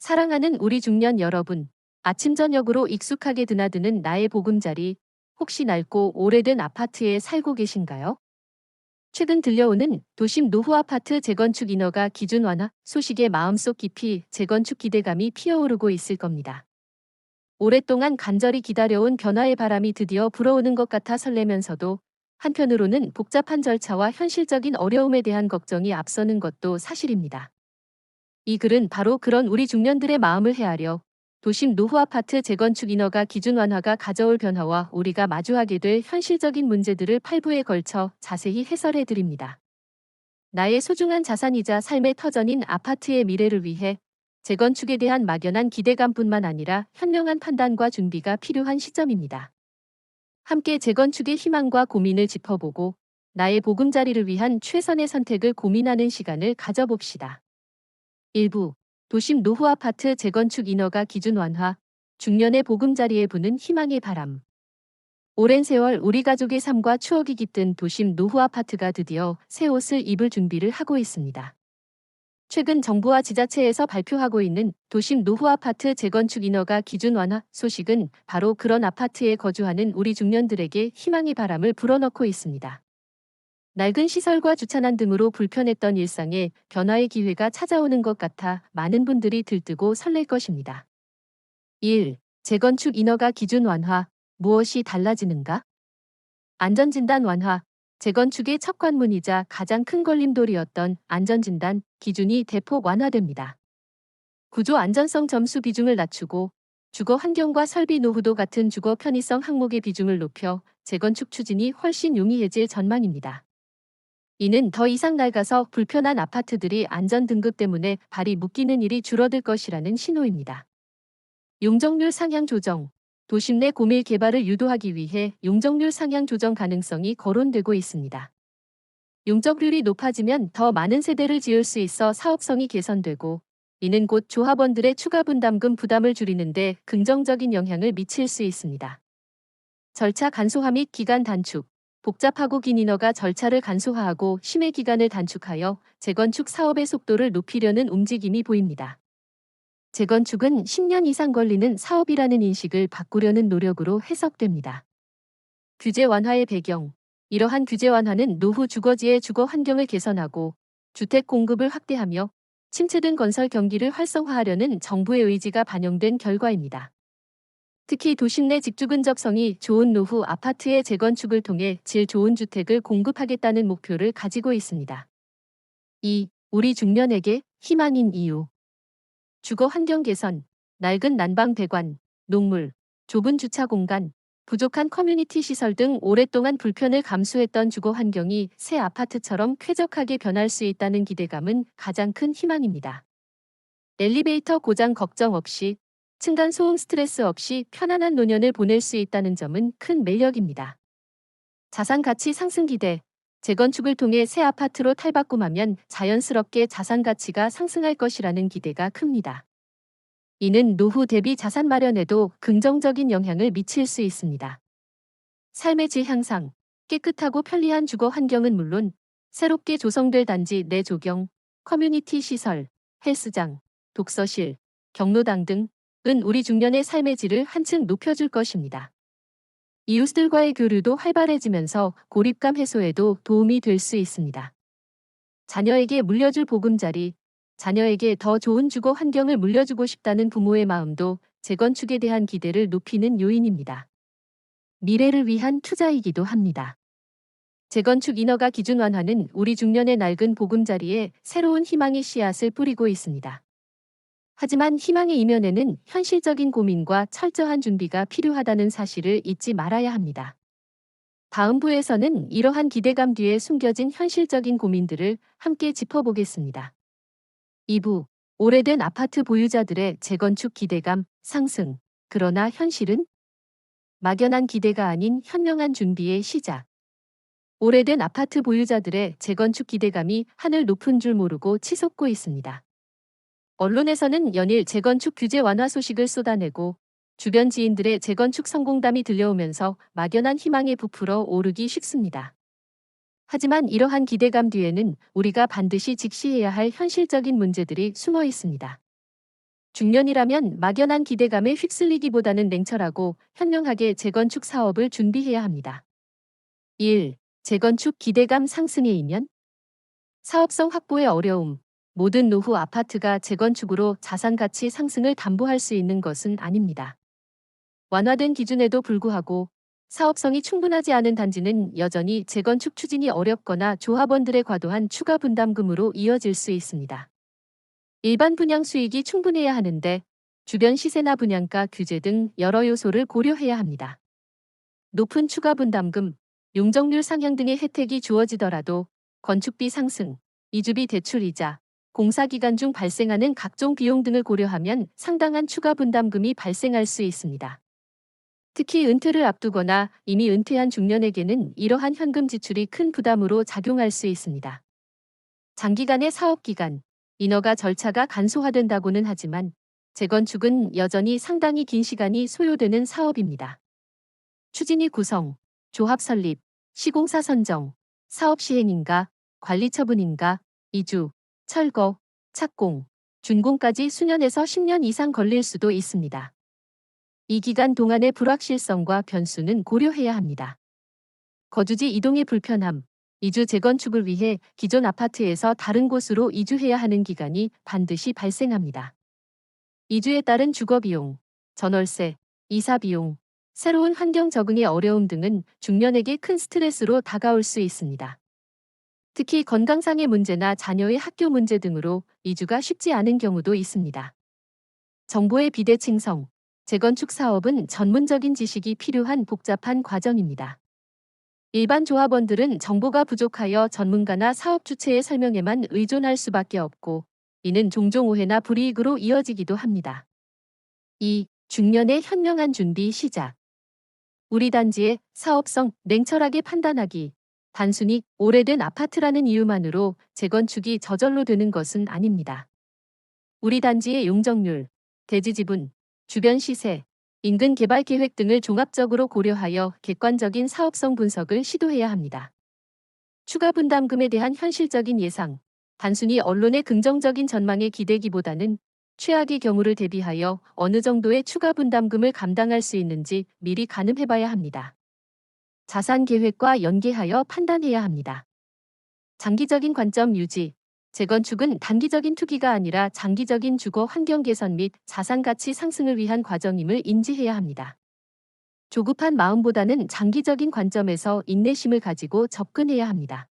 사랑하는 우리 중년 여러분, 아침 저녁으로 익숙하게 드나드는 나의 보금자리, 혹시 낡고 오래된 아파트에 살고 계신가요? 최근 들려오는 도심 노후 아파트 재건축 인허가 기준 완화 소식에 마음속 깊이 재건축 기대감이 피어오르고 있을 겁니다. 오랫동안 간절히 기다려온 변화의 바람이 드디어 불어오는 것 같아 설레면서도 한편으로는 복잡한 절차와 현실적인 어려움에 대한 걱정이 앞서는 것도 사실입니다. 이 글은 바로 그런 우리 중년들의 마음을 헤아려 도심 노후 아파트 재건축 인허가 기준 완화가 가져올 변화와 우리가 마주하게 될 현실적인 문제들을 8부에 걸쳐 자세히 해설해 드립니다. 나의 소중한 자산이자 삶의 터전인 아파트의 미래를 위해 재건축에 대한 막연한 기대감뿐만 아니라 현명한 판단과 준비가 필요한 시점입니다. 함께 재건축의 희망과 고민을 짚어보고 나의 보금자리를 위한 최선의 선택을 고민하는 시간을 가져봅시다. 일부 도심 노후 아파트 재건축 인허가 기준 완화, 중년의 보금자리에 부는 희망의 바람. 오랜 세월 우리 가족의 삶과 추억이 깃든 도심 노후 아파트가 드디어 새 옷을 입을 준비를 하고 있습니다. 최근 정부와 지자체에서 발표하고 있는 도심 노후 아파트 재건축 인허가 기준 완화 소식은 바로 그런 아파트에 거주하는 우리 중년들에게 희망의 바람을 불어넣고 있습니다. 낡은 시설과 주차난 등으로 불편했던 일상에 변화의 기회가 찾아오는 것 같아 많은 분들이 들뜨고 설렐 것입니다. 1. 재건축 인허가 기준 완화. 무엇이 달라지는가? 안전진단 완화. 재건축의 첫 관문이자 가장 큰 걸림돌이었던 안전진단 기준이 대폭 완화됩니다. 구조 안전성 점수 비중을 낮추고 주거 환경과 설비 노후도 같은 주거 편의성 항목의 비중을 높여 재건축 추진이 훨씬 용이해질 전망입니다. 이는 더 이상 낡아서 불편한 아파트들이 안전 등급 때문에 발이 묶이는 일이 줄어들 것이라는 신호입니다. 용적률 상향 조정. 도심 내 고밀 개발을 유도하기 위해 용적률 상향 조정 가능성이 거론되고 있습니다. 용적률이 높아지면 더 많은 세대를 지을 수 있어 사업성이 개선되고 이는 곧 조합원들의 추가 분담금 부담을 줄이는 데 긍정적인 영향을 미칠 수 있습니다. 절차 간소화 및 기간 단축. 복잡하고 긴 인허가 절차를 간소화하고 심해 기간을 단축하여 재건축 사업의 속도를 높이려는 움직임이 보입니다. 재건축은 10년 이상 걸리는 사업이라는 인식을 바꾸려는 노력으로 해석됩니다. 규제 완화의 배경. 이러한 규제 완화는 노후 주거지의 주거 환경을 개선하고 주택 공급을 확대하며 침체된 건설 경기를 활성화하려는 정부의 의지가 반영된 결과입니다. 특히 도심 내 직주 근접성이 좋은 노후 아파트의 재건축을 통해 질 좋은 주택을 공급하겠다는 목표를 가지고 있습니다. 2. 우리 중년에게 희망인 이유. 주거 환경 개선, 낡은 난방 배관, 녹물, 좁은 주차 공간, 부족한 커뮤니티 시설 등 오랫동안 불편을 감수했던 주거 환경이 새 아파트처럼 쾌적하게 변할 수 있다는 기대감은 가장 큰 희망입니다. 엘리베이터 고장 걱정 없이 층간 소음 스트레스 없이 편안한 노년을 보낼 수 있다는 점은 큰 매력입니다. 자산 가치 상승 기대. 재건축을 통해 새 아파트로 탈바꿈하면 자연스럽게 자산 가치가 상승할 것이라는 기대가 큽니다. 이는 노후 대비 자산 마련에도 긍정적인 영향을 미칠 수 있습니다. 삶의 질 향상. 깨끗하고 편리한 주거 환경은 물론 새롭게 조성될 단지 내 조경, 커뮤니티 시설, 헬스장, 독서실, 경로당 등은 우리 중년의 삶의 질을 한층 높여줄 것입니다. 이웃들과의 교류도 활발해지면서 고립감 해소에도 도움이 될 수 있습니다. 자녀에게 물려줄 보금자리, 자녀에게 더 좋은 주거 환경을 물려주고 싶다는 부모의 마음도 재건축에 대한 기대를 높이는 요인입니다. 미래를 위한 투자이기도 합니다. 재건축 인허가 기준 완화는 우리 중년의 낡은 보금자리에 새로운 희망의 씨앗을 뿌리고 있습니다. 하지만 희망의 이면에는 현실적인 고민과 철저한 준비가 필요하다는 사실을 잊지 말아야 합니다. 다음 부에서는 이러한 기대감 뒤에 숨겨진 현실적인 고민들을 함께 짚어보겠습니다. 2부. 오래된 아파트 보유자들의 재건축 기대감 상승. 그러나 현실은? 막연한 기대가 아닌 현명한 준비의 시작. 오래된 아파트 보유자들의 재건축 기대감이 하늘 높은 줄 모르고 치솟고 있습니다. 언론에서는 연일 재건축 규제 완화 소식을 쏟아내고 주변 지인들의 재건축 성공담이 들려오면서 막연한 희망에 부풀어 오르기 쉽습니다. 하지만 이러한 기대감 뒤에는 우리가 반드시 직시해야 할 현실적인 문제들이 숨어 있습니다. 중년이라면 막연한 기대감에 휩쓸리기보다는 냉철하고 현명하게 재건축 사업을 준비해야 합니다. 1. 재건축 기대감 상승의 이면. 사업성 확보의 어려움. 모든 노후 아파트가 재건축으로 자산 가치 상승을 담보할 수 있는 것은 아닙니다. 완화된 기준에도 불구하고 사업성이 충분하지 않은 단지는 여전히 재건축 추진이 어렵거나 조합원들의 과도한 추가 분담금으로 이어질 수 있습니다. 일반 분양 수익이 충분해야 하는데 주변 시세나 분양가 규제 등 여러 요소를 고려해야 합니다. 높은 추가 분담금, 용적률 상향 등의 혜택이 주어지더라도 건축비 상승, 이주비 대출 이자, 공사기간 중 발생하는 각종 비용 등을 고려하면 상당한 추가 분담금이 발생할 수 있습니다. 특히 은퇴를 앞두거나 이미 은퇴한 중년에게는 이러한 현금 지출이 큰 부담으로 작용할 수 있습니다. 장기간의 사업기간, 인허가 절차가 간소화된다고는 하지만 재건축은 여전히 상당히 긴 시간이 소요되는 사업입니다. 추진위 구성, 조합 설립, 시공사 선정, 사업 시행인가, 관리 처분인가, 이주, 철거, 착공, 준공까지 수년에서 10년 이상 걸릴 수도 있습니다. 이 기간 동안의 불확실성과 변수는 고려해야 합니다. 거주지 이동의 불편함, 이주 재건축을 위해 기존 아파트에서 다른 곳으로 이주해야 하는 기간이 반드시 발생합니다. 이주에 따른 주거비용, 전월세, 이사비용, 새로운 환경 적응의 어려움 등은 중년에게 큰 스트레스로 다가올 수 있습니다. 특히 건강상의 문제나 자녀의 학교 문제 등으로 이주가 쉽지 않은 경우도 있습니다. 정보의 비대칭성, 재건축 사업은 전문적인 지식이 필요한 복잡한 과정입니다. 일반 조합원들은 정보가 부족하여 전문가나 사업 주체의 설명에만 의존할 수밖에 없고, 이는 종종 오해나 불이익으로 이어지기도 합니다. 2. 중년의 현명한 준비 시작. 우리 단지의 사업성 냉철하게 판단하기. 단순히 오래된 아파트라는 이유만으로 재건축이 저절로 되는 것은 아닙니다. 우리 단지의 용적률, 대지 지분, 주변 시세, 인근 개발 계획 등을 종합적으로 고려하여 객관적인 사업성 분석을 시도해야 합니다. 추가 분담금에 대한 현실적인 예상, 단순히 언론의 긍정적인 전망에 기대기보다는 최악의 경우를 대비하여 어느 정도의 추가 분담금을 감당할 수 있는지 미리 가늠해봐야 합니다. 자산 계획과 연계하여 판단해야 합니다. 장기적인 관점 유지. 재건축은 단기적인 투기가 아니라 장기적인 주거 환경 개선 및 자산 가치 상승을 위한 과정임을 인지해야 합니다. 조급한 마음보다는 장기적인 관점에서 인내심을 가지고 접근해야 합니다.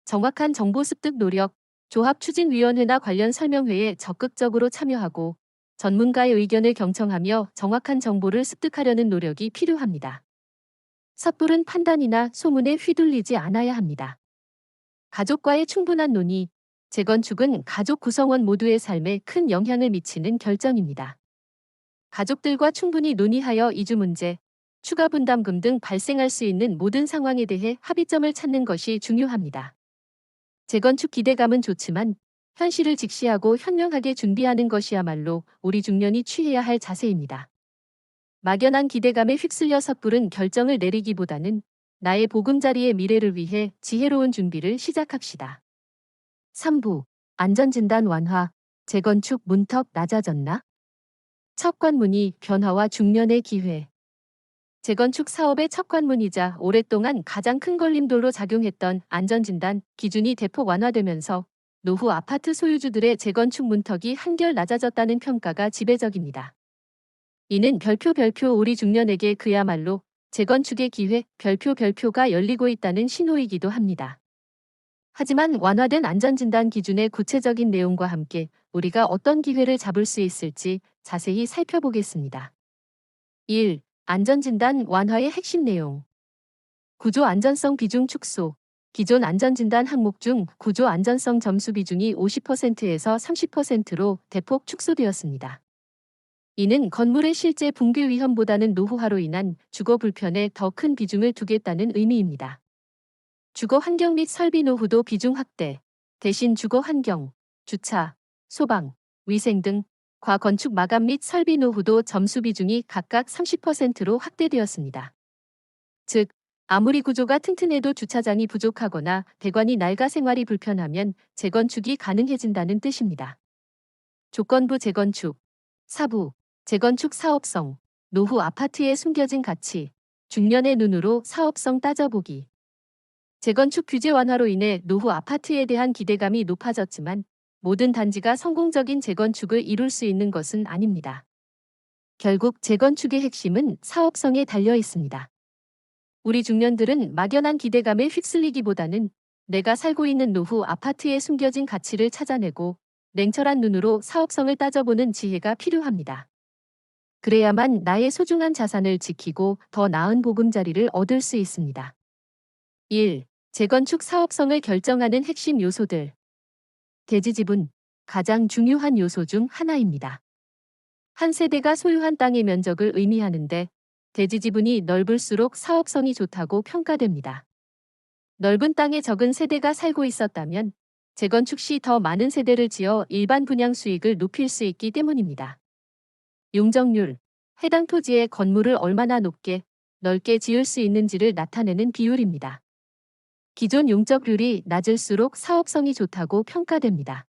정확한 정보 습득 노력, 조합추진위원회나 관련 설명회에 적극적으로 참여하고 전문가의 의견을 경청하며 정확한 정보를 습득하려는 노력이 필요합니다. 섣부른 판단이나 소문에 휘둘리지 않아야 합니다. 가족과의 충분한 논의, 재건축은 가족 구성원 모두의 삶에 큰 영향을 미치는 결정입니다. 가족들과 충분히 논의하여 이주 문제, 추가 분담금 등 발생할 수 있는 모든 상황에 대해 합의점을 찾는 것이 중요합니다. 재건축 기대감은 좋지만 현실을 직시하고 현명하게 준비하는 것이야말로 우리 중년이 취해야 할 자세입니다. 막연한 기대감에 휩쓸려 섣부른 결정을 내리기보다는 나의 보금자리의 미래를 위해 지혜로운 준비를 시작합시다. 3부. 안전진단 완화. 재건축 문턱 낮아졌나? 첫 관문이 변화와 중년의 기회. 재건축 사업의 첫 관문이자 오랫동안 가장 큰 걸림돌로 작용했던 안전진단 기준이 대폭 완화되면서 노후 아파트 소유주들의 재건축 문턱이 한결 낮아졌다는 평가가 지배적입니다. 이는 별표 우리 중년에게 그야말로 재건축의 기회 별표가 열리고 있다는 신호이기도 합니다. 하지만 완화된 안전진단 기준의 구체적인 내용과 함께 우리가 어떤 기회를 잡을 수 있을지 자세히 살펴보겠습니다. 1. 안전진단 완화의 핵심 내용. 구조 안전성 비중 축소. 기존 안전진단 항목 중 구조 안전성 점수 비중이 50%에서 30%로 대폭 축소되었습니다. 이는 건물의 실제 붕괴 위험보다는 노후화로 인한 주거 불편에 더 큰 비중을 두겠다는 의미입니다. 주거 환경 및 설비 노후도 비중 확대. 대신 주거 환경, 주차, 소방, 위생 등 과건축 마감 및 설비 노후도 점수 비중이 각각 30%로 확대되었습니다. 즉, 아무리 구조가 튼튼해도 주차장이 부족하거나 배관이 낡아 생활이 불편하면 재건축이 가능해진다는 뜻입니다. 조건부 재건축. 4부, 재건축 사업성, 노후 아파트에 숨겨진 가치, 중년의 눈으로 사업성 따져보기. 재건축 규제 완화로 인해 노후 아파트에 대한 기대감이 높아졌지만 모든 단지가 성공적인 재건축을 이룰 수 있는 것은 아닙니다. 결국 재건축의 핵심은 사업성에 달려 있습니다. 우리 중년들은 막연한 기대감에 휩쓸리기보다는 내가 살고 있는 노후 아파트에 숨겨진 가치를 찾아내고 냉철한 눈으로 사업성을 따져보는 지혜가 필요합니다. 그래야만 나의 소중한 자산을 지키고 더 나은 보금자리를 얻을 수 있습니다. 1. 재건축 사업성을 결정하는 핵심 요소들. 대지지분, 가장 중요한 요소 중 하나입니다. 한 세대가 소유한 땅의 면적을 의미하는데 대지지분이 넓을수록 사업성이 좋다고 평가됩니다. 넓은 땅에 적은 세대가 살고 있었다면 재건축 시 더 많은 세대를 지어 일반 분양 수익을 높일 수 있기 때문입니다. 용적률, 해당 토지의 건물을 얼마나 높게, 넓게 지을 수 있는지를 나타내는 비율입니다. 기존 용적률이 낮을수록 사업성이 좋다고 평가됩니다.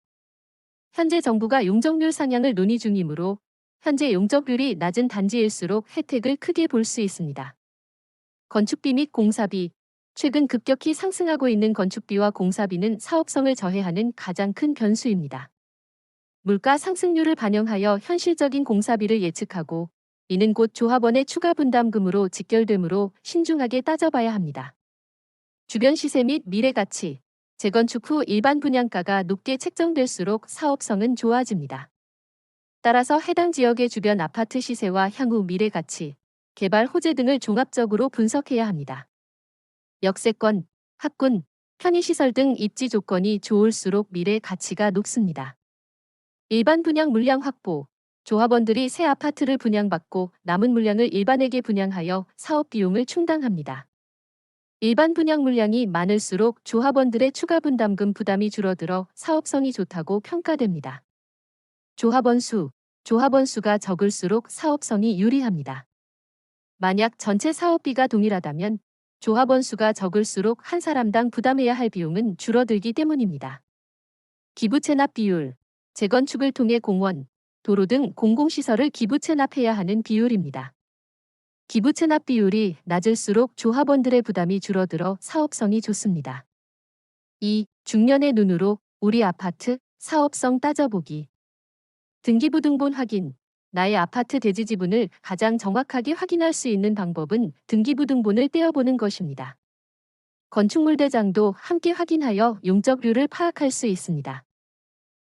현재 정부가 용적률 상향을 논의 중이므로 현재 용적률이 낮은 단지일수록 혜택을 크게 볼 수 있습니다. 건축비 및 공사비, 최근 급격히 상승하고 있는 건축비와 공사비는 사업성을 저해하는 가장 큰 변수입니다. 물가 상승률을 반영하여 현실적인 공사비를 예측하고 이는 곧 조합원의 추가 분담금으로 직결되므로 신중하게 따져봐야 합니다. 주변 시세 및 미래 가치, 재건축 후 일반 분양가가 높게 책정될수록 사업성은 좋아집니다. 따라서 해당 지역의 주변 아파트 시세와 향후 미래 가치, 개발 호재 등을 종합적으로 분석해야 합니다. 역세권, 학군, 편의시설 등 입지 조건이 좋을수록 미래 가치가 높습니다. 일반 분양 물량 확보, 조합원들이 새 아파트를 분양받고 남은 물량을 일반에게 분양하여 사업 비용을 충당합니다. 일반 분양 물량이 많을수록 조합원들의 추가 분담금 부담이 줄어들어 사업성이 좋다고 평가됩니다. 조합원 수가 적을수록 사업성이 유리합니다. 만약 전체 사업비가 동일하다면 조합원 수가 적을수록 한 사람당 부담해야 할 비용은 줄어들기 때문입니다. 기부 체납 비율, 재건축을 통해 공원, 도로 등 공공시설을 기부 체납해야 하는 비율입니다. 기부 체납 비율이 낮을수록 조합원들의 부담이 줄어들어 사업성이 좋습니다. 2. 중년의 눈으로 우리 아파트 사업성 따져보기. 등기부등본 확인. 나의 아파트 대지지분을 가장 정확하게 확인할 수 있는 방법은 등기부등본을 떼어보는 것입니다. 건축물 대장도 함께 확인하여 용적률을 파악할 수 있습니다.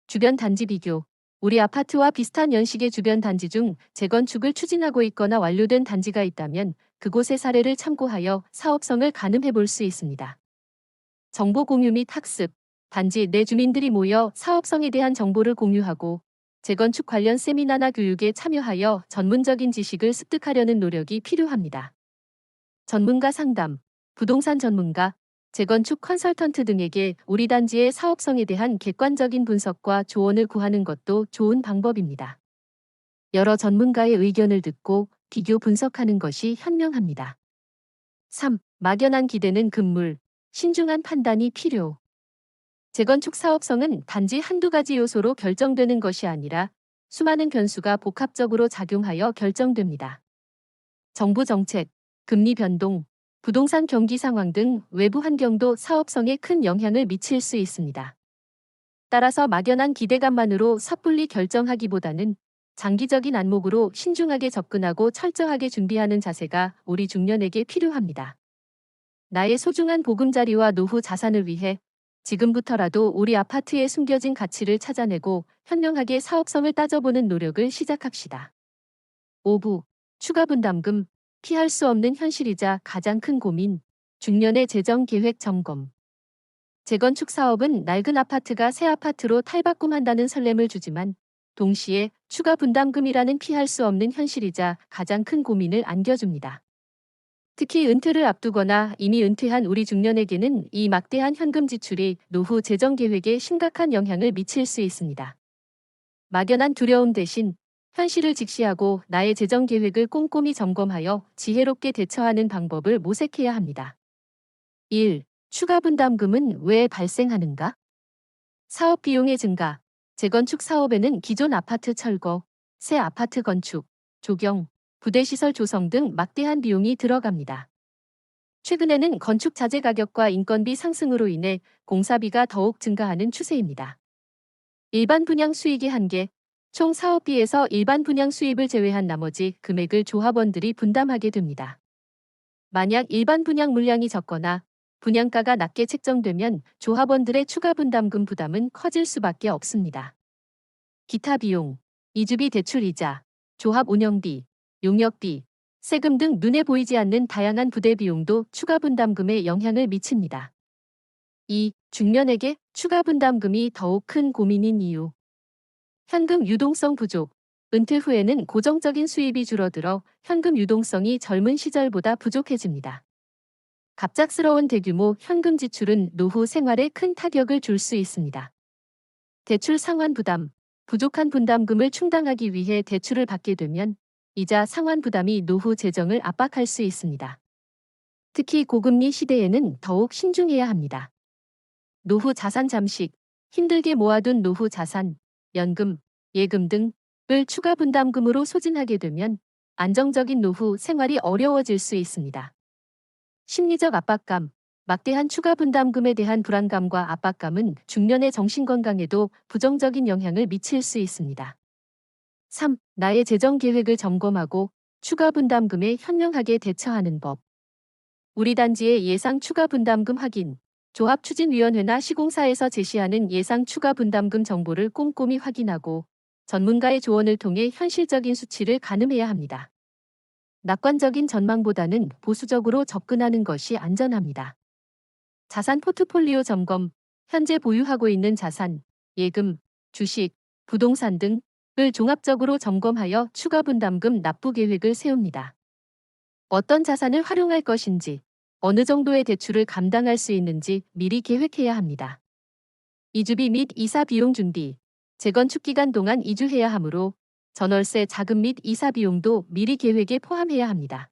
주변 단지 비교. 우리 아파트와 비슷한 연식의 주변 단지 중 재건축을 추진하고 있거나 완료된 단지가 있다면 그곳의 사례를 참고하여 사업성을 가늠해 볼 수 있습니다. 정보 공유 및 학습. 단지 내 주민들이 모여 사업성에 대한 정보를 공유하고 재건축 관련 세미나나 교육에 참여하여 전문적인 지식을 습득하려는 노력이 필요합니다. 전문가 상담, 부동산 전문가, 재건축 컨설턴트 등에게 우리 단지의 사업성에 대한 객관적인 분석과 조언을 구하는 것도 좋은 방법입니다. 여러 전문가의 의견을 듣고 비교 분석하는 것이 현명합니다. 3. 막연한 기대는 금물, 신중한 판단이 필요. 재건축 사업성은 단지 한두 가지 요소로 결정되는 것이 아니라 수많은 변수가 복합적으로 작용하여 결정됩니다. 정부 정책, 금리 변동, 부동산 경기 상황 등 외부 환경도 사업성에 큰 영향을 미칠 수 있습니다. 따라서 막연한 기대감만으로 섣불리 결정하기보다는 장기적인 안목으로 신중하게 접근하고 철저하게 준비하는 자세가 우리 중년에게 필요합니다. 나의 소중한 보금자리와 노후 자산을 위해 지금부터라도 우리 아파트에 숨겨진 가치를 찾아내고 현명하게 사업성을 따져보는 노력을 시작합시다. 5부. 추가 분담금, 피할 수 없는 현실이자 가장 큰 고민, 중년의 재정 계획 점검. 재건축 사업은 낡은 아파트가 새 아파트로 탈바꿈한다는 설렘을 주지만 동시에 추가 분담금이라는 피할 수 없는 현실이자 가장 큰 고민을 안겨줍니다. 특히 은퇴를 앞두거나 이미 은퇴한 우리 중년에게는 이 막대한 현금 지출이 노후 재정 계획에 심각한 영향을 미칠 수 있습니다. 막연한 두려움 대신 현실을 직시하고 나의 재정 계획을 꼼꼼히 점검하여 지혜롭게 대처하는 방법을 모색해야 합니다. 1. 추가 분담금은 왜 발생하는가? 사업 비용의 증가. 재건축 사업에는 기존 아파트 철거, 새 아파트 건축, 조경, 부대시설 조성 등 막대한 비용이 들어갑니다. 최근에는 건축 자재 가격과 인건비 상승으로 인해 공사비가 더욱 증가하는 추세입니다. 일반 분양 수익의 한계, 총 사업비에서 일반 분양 수입을 제외한 나머지 금액을 조합원들이 분담하게 됩니다. 만약 일반 분양 물량이 적거나 분양가가 낮게 책정되면 조합원들의 추가 분담금 부담은 커질 수밖에 없습니다. 기타 비용, 이주비 대출 이자, 조합 운영비, 용역비, 세금 등 눈에 보이지 않는 다양한 부대 비용도 추가 분담금에 영향을 미칩니다. 2. 중년에게 추가 분담금이 더욱 큰 고민인 이유. 현금 유동성 부족. 은퇴 후에는 고정적인 수입이 줄어들어 현금 유동성이 젊은 시절보다 부족해집니다. 갑작스러운 대규모 현금 지출은 노후 생활에 큰 타격을 줄 수 있습니다. 대출 상환 부담. 부족한 분담금을 충당하기 위해 대출을 받게 되면 이자 상환 부담이 노후 재정을 압박할 수 있습니다. 특히 고금리 시대에는 더욱 신중해야 합니다. 노후 자산 잠식. 힘들게 모아둔 노후 자산, 연금, 예금 등을 추가 분담금으로 소진하게 되면 안정적인 노후 생활이 어려워질 수 있습니다. 심리적 압박감. 막대한 추가 분담금에 대한 불안감과 압박감은 중년의 정신건강에도 부정적인 영향을 미칠 수 있습니다. 3. 나의 재정 계획을 점검하고 추가 분담금에 현명하게 대처하는 법. 우리 단지의 예상 추가 분담금 확인. 조합추진위원회나 시공사에서 제시하는 예상 추가 분담금 정보를 꼼꼼히 확인하고 전문가의 조언을 통해 현실적인 수치를 가늠해야 합니다. 낙관적인 전망보다는 보수적으로 접근하는 것이 안전합니다. 자산 포트폴리오 점검. 현재 보유하고 있는 자산, 예금, 주식, 부동산 등을 종합적으로 점검하여 추가 분담금 납부 계획을 세웁니다. 어떤 자산을 활용할 것인지, 어느 정도의 대출을 감당할 수 있는지 미리 계획해야 합니다. 이주비 및 이사 비용 준비. 재건축 기간 동안 이주해야 하므로 전월세 자금 및 이사 비용도 미리 계획에 포함해야 합니다.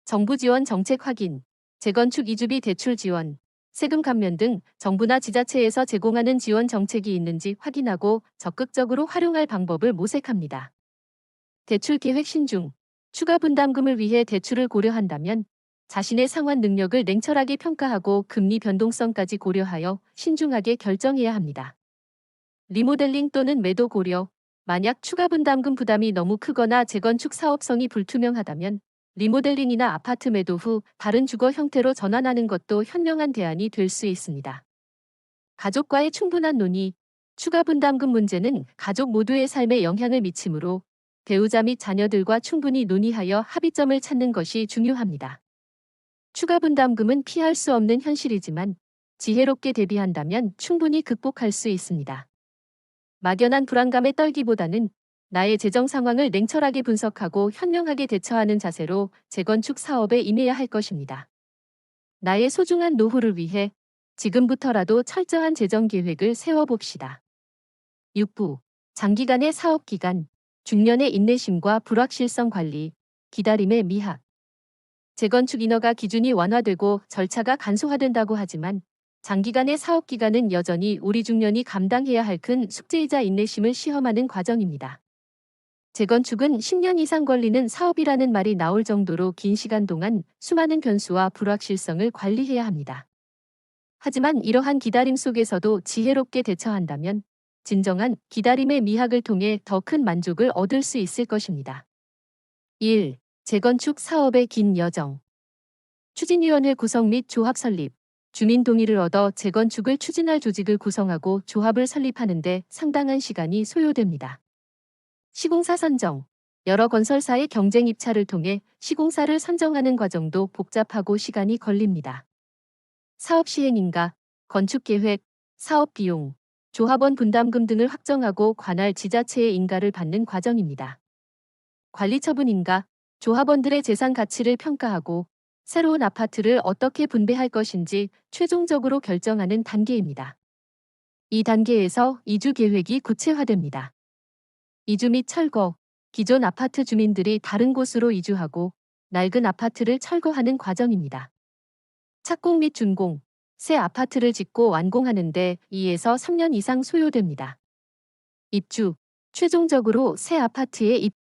정부 지원 정책 확인. 재건축 이주비 대출 지원, 세금 감면 등 정부나 지자체에서 제공하는 지원 정책이 있는지 확인하고 적극적으로 활용할 방법을 모색합니다. 대출 계획 신중. 추가 분담금을 위해 대출을 고려한다면 자신의 상환 능력을 냉철하게 평가하고 금리 변동성까지 고려하여 신중하게 결정해야 합니다. 리모델링 또는 매도 고려. 만약 추가 분담금 부담이 너무 크거나 재건축 사업성이 불투명하다면 리모델링이나 아파트 매도 후 다른 주거 형태로 전환하는 것도 현명한 대안이 될 수 있습니다. 가족과의 충분한 논의. 추가 분담금 문제는 가족 모두의 삶에 영향을 미치므로 배우자 및 자녀들과 충분히 논의하여 합의점을 찾는 것이 중요합니다. 추가 분담금은 피할 수 없는 현실이지만 지혜롭게 대비한다면 충분히 극복할 수 있습니다. 막연한 불안감에 떨기보다는 나의 재정 상황을 냉철하게 분석하고 현명하게 대처하는 자세로 재건축 사업에 임해야 할 것입니다. 나의 소중한 노후를 위해 지금부터라도 철저한 재정 계획을 세워봅시다. 6부. 장기간의 사업 기간, 중년의 인내심과 불확실성 관리, 기다림의 미학. 재건축 인허가 기준이 완화되고 절차가 간소화된다고 하지만 장기간의 사업 기간은 여전히 우리 중년이 감당해야 할 큰 숙제이자 인내심을 시험하는 과정입니다. 재건축은 10년 이상 걸리는 사업이라는 말이 나올 정도로 긴 시간 동안 수많은 변수와 불확실성을 관리해야 합니다. 하지만 이러한 기다림 속에서도 지혜롭게 대처한다면 진정한 기다림의 미학을 통해 더 큰 만족을 얻을 수 있을 것입니다. 1. 재건축 사업의 긴 여정. 추진위원회 구성 및 조합 설립. 주민 동의를 얻어 재건축을 추진할 조직을 구성하고 조합을 설립하는 데 상당한 시간이 소요됩니다. 시공사 선정. 여러 건설사의 경쟁 입찰을 통해 시공사를 선정하는 과정도 복잡하고 시간이 걸립니다. 사업 시행인가, 건축 계획, 사업 비용, 조합원 분담금 등을 확정하고 관할 지자체의 인가를 받는 과정입니다. 관리 처분인가, 조합원들의 재산 가치를 평가하고 새로운 아파트를 어떻게 분배할 것인지 최종적으로 결정하는 단계입니다. 이 단계에서 이주 계획이 구체화됩니다. 이주 및 철거. 기존 아파트 주민들이 다른 곳으로 이주하고 낡은 아파트를 철거하는 과정입니다. 착공 및 준공. 새 아파트를 짓고 완공하는데 2에서 3년 이상 소요됩니다. 입주. 최종적으로 새 아파트에